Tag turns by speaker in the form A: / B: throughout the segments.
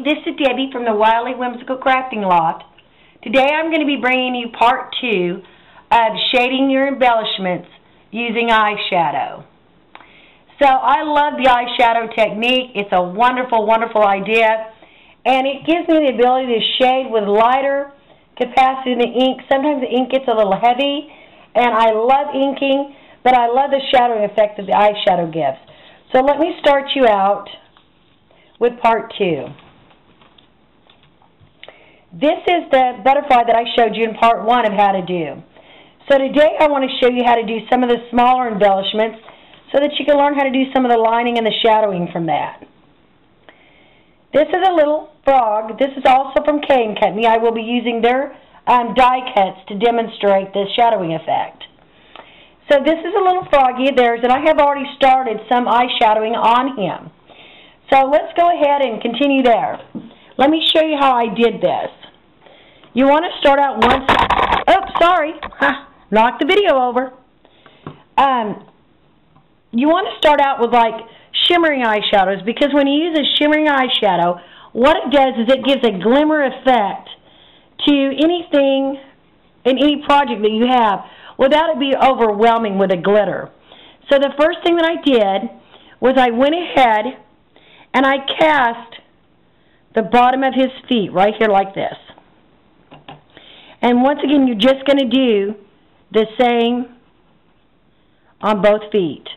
A: this is Debbie from the Wildly Whimsical Crafting Loft. Today I'm going to be bringing you part 2 of shading your embellishments using eyeshadow. So I love the eyeshadow technique. It's a wonderful, wonderful idea, and it gives me the ability to shade with lighter capacity in the ink. Sometimes the ink gets a little heavy, and I love inking, but I love the shadowing effect that the eyeshadow gives. So let me start you out with part 2. This is the butterfly that I showed you in part 1 of how to do. So today I want to show you how to do some of the smaller embellishments so that you can learn how to do some of the lining and the shadowing from that. This is a little frog. This is also from K & Company. I will be using their die cuts to demonstrate the shadowing effect. So this is a little froggy of theirs, and I have already started some eyeshadowing on him. So let's go ahead and continue there. Let me show you how I did this. You want to start out once. Oh, sorry. Knocked the video over. You want to start out with like shimmering eyeshadows, because when you use a shimmering eyeshadow, what it does is it gives a glimmer effect to anything in any project that you have without it being overwhelming with a glitter. So the first thing that I did was I went ahead and I cast the bottom of his feet right here like this. And once again, you're just going to do the same on both feet.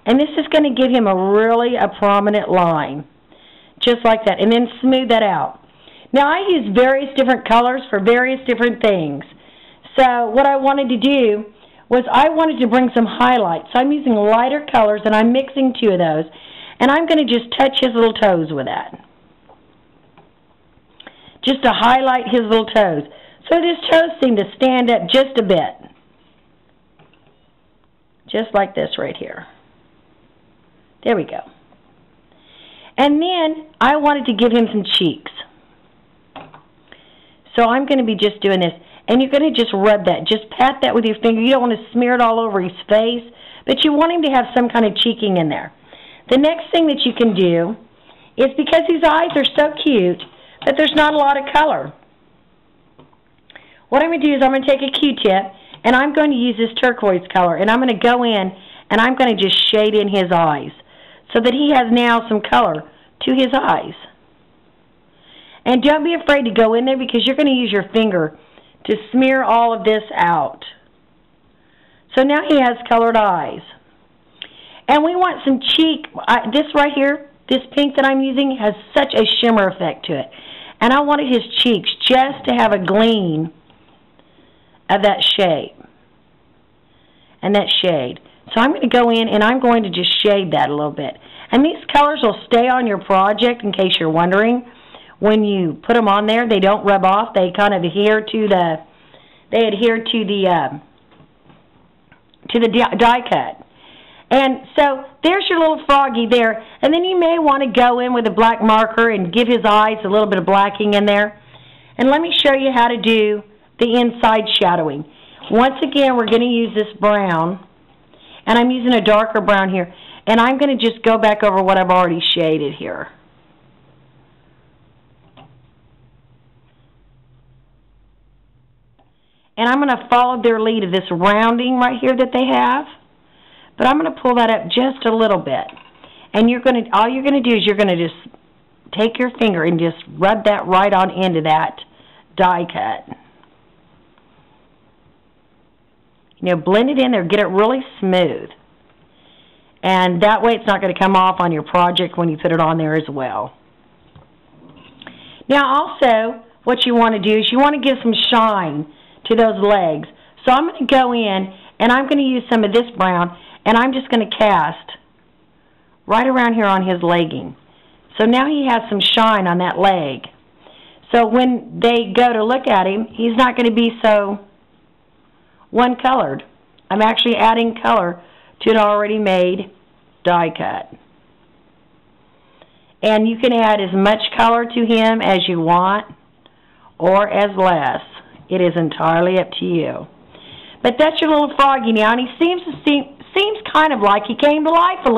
A: And this is going to give him a prominent line, just like that, and then smooth that out. Now, I use various different colors for various different things. So what I wanted to do was I wanted to bring some highlights. So I'm using lighter colors, and I'm mixing 2 of those. And I'm going to just touch his little toes with that, just to highlight his little toes. So his toes seem to stand up just a bit, just like this right here. There we go. And then I wanted to give him some cheeks. So I'm going to be just doing this. And you're going to just rub that. Just pat that with your finger. You don't want to smear it all over his face, but you want him to have some kind of cheeking in there. The next thing that you can do is, because his eyes are so cute, but there's not a lot of color. What I'm going to do is I'm going to take a Q-tip, and I'm going to use this turquoise color, and I'm going to go in, and I'm going to just shade in his eyes so that he has now some color to his eyes. And don't be afraid to go in there, because you're going to use your finger to smear all of this out. So now he has colored eyes. And we want some cheek. This right here, this pink that I'm using, has such a shimmer effect to it. And I wanted his cheeks just to have a gleam of that shape and that shade. So I'm going to go in and I'm going to just shade that a little bit. And these colors will stay on your project, in case you're wondering. When you put them on there, they don't rub off. They kind of adhere to the die cut. And so there's your little froggy there. And then you may want to go in with a black marker and give his eyes a little bit of blacking in there. And let me show you how to do the inside shadowing. Once again, we're going to use this brown. And I'm using a darker brown here. And I'm going to just go back over what I've already shaded here. And I'm going to follow their lead of this rounding right here that they have. But I'm going to pull that up just a little bit. And all you're going to do is you're going to just take your finger and just rub that right on into that die cut. You know, blend it in there, get it really smooth. And that way it's not going to come off on your project when you put it on there as well. Now also, what you want to do is you want to give some shine to those legs. So I'm going to go in and I'm going to use some of this brown, and I'm just going to cast right around here on his legging. So now he has some shine on that leg. So when they go to look at him, he's not going to be so one-colored. I'm actually adding color to an already made die cut. And you can add as much color to him as you want, or as less. It is entirely up to you. But that's your little froggy now, and he seems kind of like he came to life a little.